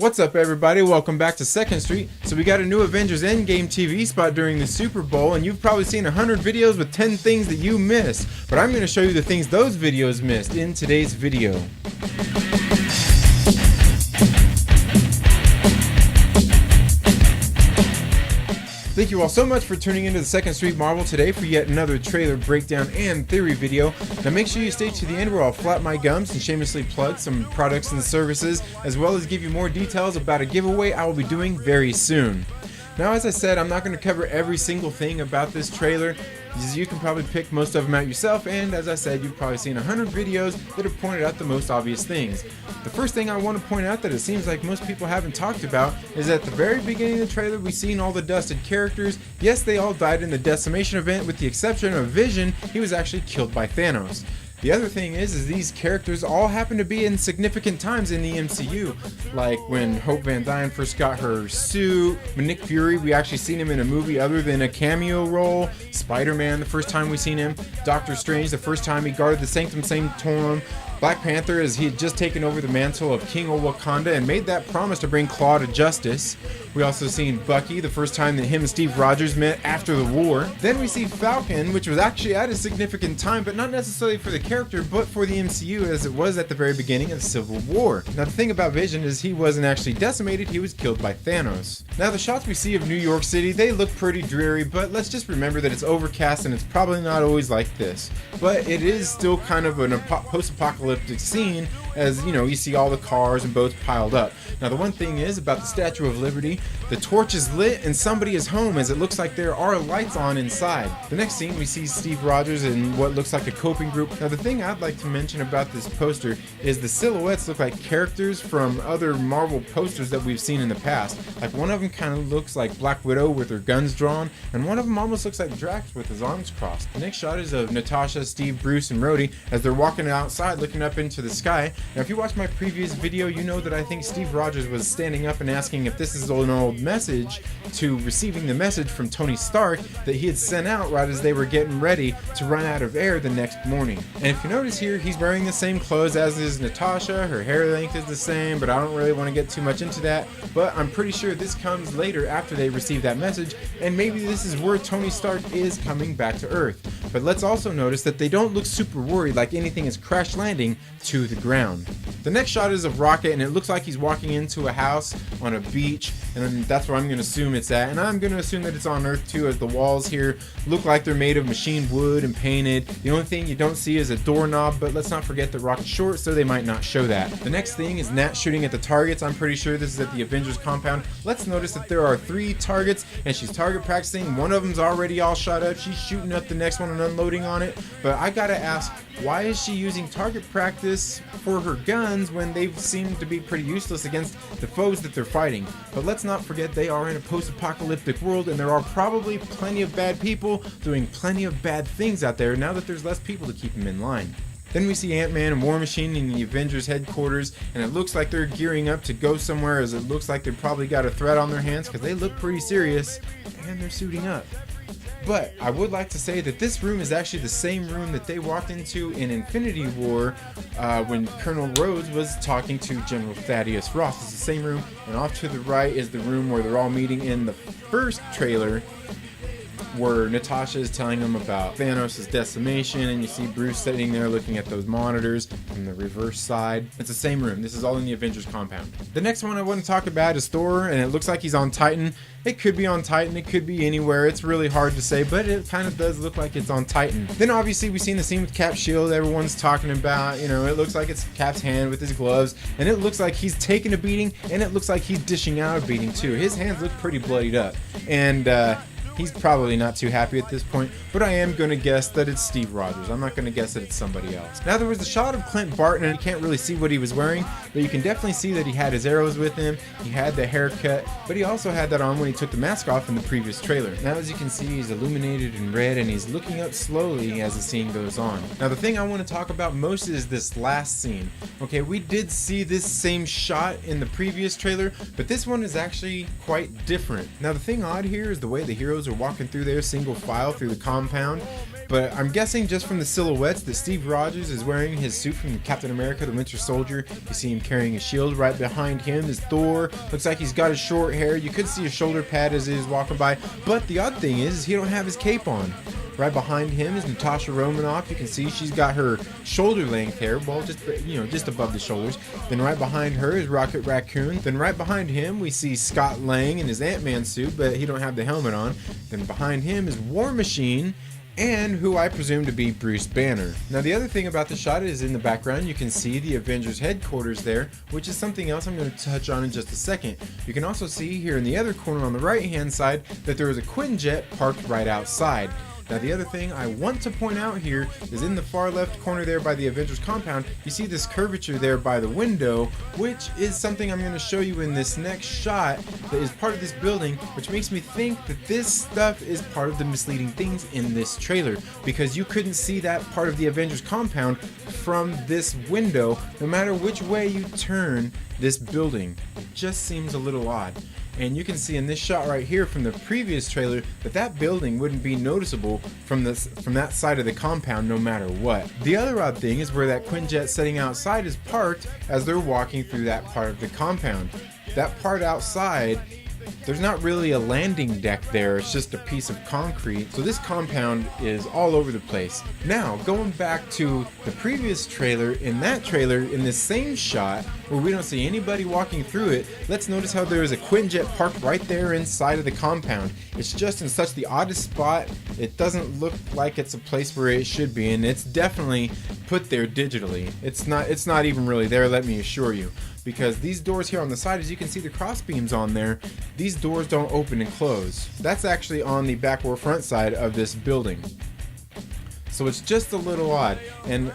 What's up everybody, welcome back to 2nd Street. So we got a new Avengers Endgame TV spot during the Super Bowl, and you've probably seen 100 videos with 10 things that you missed. But I'm going to show you the things those videos missed in today's video. Thank you all so much for tuning into the 2nd Street Marvel today for yet another trailer breakdown and theory video. Now make sure you stay to the end where I'll flap my gums and shamelessly plug some products and services, as well as give you more details about a giveaway I will be doing very soon. Now, as I said, I'm not going to cover every single thing about this trailer, because you can probably pick most of them out yourself, and as I said, you've probably seen 100 videos that have pointed out the most obvious things. The first thing I want to point out that it seems like most people haven't talked about is at the very beginning of the trailer we've seen all the dusted characters. Yes, they all died in the decimation event with the exception of Vision. He was actually killed by Thanos. The other thing is these characters all happen to be in significant times in the MCU, like when Hope Van Dyne first got her suit, when Nick Fury, we actually seen him in a movie other than a cameo role, Spider-Man the first time we seen him, Doctor Strange the first time he guarded the Sanctum Sanctorum, Black Panther as he had just taken over the mantle of King of Wakanda and made that promise to bring Claw to justice. We also seen Bucky the first time that him and Steve Rogers met after the war. Then we see Falcon, which was actually at a significant time, but not necessarily for the character, but for the MCU, as it was at the very beginning of the Civil War. Now the thing about Vision is he wasn't actually decimated, he was killed by Thanos. Now the shots we see of New York City, they look pretty dreary, but let's just remember that it's overcast and it's probably not always like this. But it is still kind of a post-apocalyptic scene, as you know, you see all the cars and boats piled up. Now the one thing is about the Statue of Liberty, the torch is lit and somebody is home, as it looks like there are lights on inside. The next scene we see Steve Rogers in what looks like a coping group. Now the thing I'd like to mention about this poster is the silhouettes look like characters from other Marvel posters that we've seen in the past. Like one of them kind of looks like Black Widow with her guns drawn, and one of them almost looks like Drax with his arms crossed. The next shot is of Natasha, Steve, Bruce, and Rhodey as they're walking outside looking up into the sky. Now if you watch my previous video, you know that I think Steve Rogers was standing up and asking if this is an old message to receiving the message from Tony Stark that he had sent out right as they were getting ready to run out of air the next morning. And if you notice here, he's wearing the same clothes as is Natasha. Her hair length is the same, but I don't really want to get too much into that. But I'm pretty sure this comes later after they receive that message, and maybe this is where Tony Stark is coming back to Earth. But let's also notice that they don't look super worried like anything is crash landing to the ground. The next shot is of Rocket, and it looks like he's walking into a house on a beach, and that's where I'm going to assume it's at, and I'm going to assume that it's on Earth too, as the walls here look like they're made of machined wood and painted. The only thing you don't see is a doorknob, but let's not forget that Rocket's short, so they might not show that. The next thing is Nat shooting at the targets. I'm pretty sure this is at the Avengers compound. Let's notice that there are 3 targets, and she's target practicing. One of them's already all shot up. She's shooting up the next one and unloading on it, but I gotta ask, why is she using target practice for her guns when they seem to be pretty useless against the foes that they're fighting? But let's not forget they are in a post-apocalyptic world, and there are probably plenty of bad people doing plenty of bad things out there now that there's less people to keep them in line. Then we see Ant-Man and War Machine in the Avengers headquarters, and it looks like they're gearing up to go somewhere, as it looks like they've probably got a threat on their hands because they look pretty serious, and they're suiting up. But I would like to say that this room is actually the same room that they walked into in Infinity War when Colonel Rhodes was talking to General Thaddeus Ross. It's the same room, and off to the right is the room where they're all meeting in the first trailer, where Natasha is telling them about Thanos' decimation, and you see Bruce sitting there looking at those monitors from the reverse side. It's the same room. This is all in the Avengers compound. The next one I want to talk about is Thor, and it looks like he's on Titan. It could be on Titan, it could be anywhere. It's really hard to say, but it kind of does look like it's on Titan. Then obviously we've seen the scene with Cap's shield everyone's talking about. You know, it looks like it's Cap's hand with his gloves, and it looks like he's taking a beating, and it looks like he's dishing out a beating too. His hands look pretty bloodied up, and he's probably not too happy at this point, but I am going to guess that it's Steve Rogers. I'm not going to guess that it's somebody else. Now, there was a shot of Clint Barton, and you can't really see what he was wearing, but you can definitely see that he had his arrows with him, he had the haircut, but he also had that on when he took the mask off in the previous trailer. Now, as you can see, he's illuminated in red, and he's looking up slowly as the scene goes on. Now, the thing I want to talk about most is this last scene. Okay, we did see this same shot in the previous trailer, but this one is actually quite different. Now, the thing odd here is the way the heroes are walking through there single file through the compound. But I'm guessing just from the silhouettes that Steve Rogers is wearing his suit from Captain America, the Winter Soldier. You see him carrying a shield. Right behind him is Thor. Looks like he's got his short hair. You could see a shoulder pad as he is walking by. But the odd thing is he don't have his cape on. Right behind him is Natasha Romanoff. You can see she's got her shoulder length hair, well, just above the shoulders. Then right behind her is Rocket Raccoon. Then right behind him we see Scott Lang in his Ant-Man suit, but he don't have the helmet on. Then behind him is War Machine, and who I presume to be Bruce Banner. Now the other thing about the shot is in the background you can see the Avengers headquarters there, which is something else I'm going to touch on in just a second. You can also see here in the other corner on the right hand side that there is a Quinjet parked right outside. Now the other thing I want to point out here is in the far left corner there by the Avengers compound, you see this curvature there by the window, which is something I'm going to show you in this next shot that is part of this building, which makes me think that this stuff is part of the misleading things in this trailer, because you couldn't see that part of the Avengers compound from this window no matter which way you turn this building. It just seems a little odd. And you can see in this shot right here from the previous trailer that that building wouldn't be noticeable from that side of the compound no matter what. The other odd thing is where that Quinjet sitting outside is parked as they're walking through that part of the compound. That part outside, there's not really a landing deck there, it's just a piece of concrete. So this compound is all over the place. Now, going back to the previous trailer, in that trailer, in this same shot, where we don't see anybody walking through it, let's notice how there is a Quinjet parked right there inside of the compound. It's just in such the oddest spot, it doesn't look like it's a place where it should be, and it's definitely put there digitally. It's not even really there, let me assure you. Because these doors here on the side, as you can see the cross beams on there, these doors don't open and close. That's actually on the back or front side of this building. So it's just a little odd. And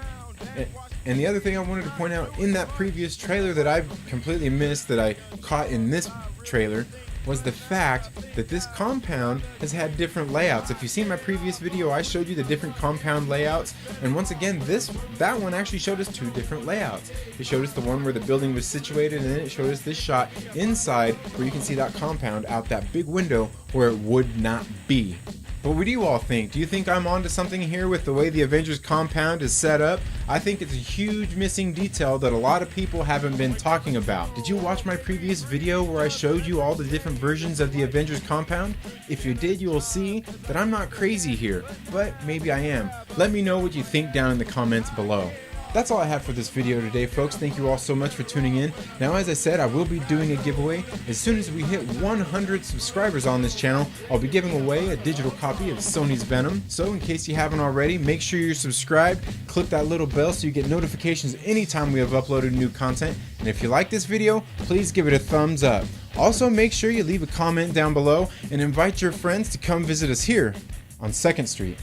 the other thing I wanted to point out in that previous trailer that I've completely missed that I caught in this trailer was the fact that this compound has had different layouts. If you see my previous video, I showed you the different compound layouts, and once again that one actually showed us two different layouts. It showed us the one where the building was situated, and then it showed us this shot inside where you can see that compound out that big window where it would not be. But what do you all think? Do you think I'm onto something here with the way the Avengers compound is set up? I think it's a huge missing detail that a lot of people haven't been talking about. Did you watch my previous video where I showed you all the different versions of the Avengers compound? If you did, you will see that I'm not crazy here, but maybe I am. Let me know what you think down in the comments below. That's all I have for this video today, folks. Thank you all so much for tuning in. Now, as I said, I will be doing a giveaway. As soon as we hit 100 subscribers on this channel, I'll be giving away a digital copy of Sony's Venom. So in case you haven't already, make sure you're subscribed, click that little bell so you get notifications anytime we have uploaded new content. And if you like this video, please give it a thumbs up. Also, make sure you leave a comment down below and invite your friends to come visit us here on 2nd Street.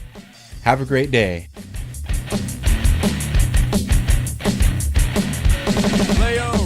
Have a great day. Leo.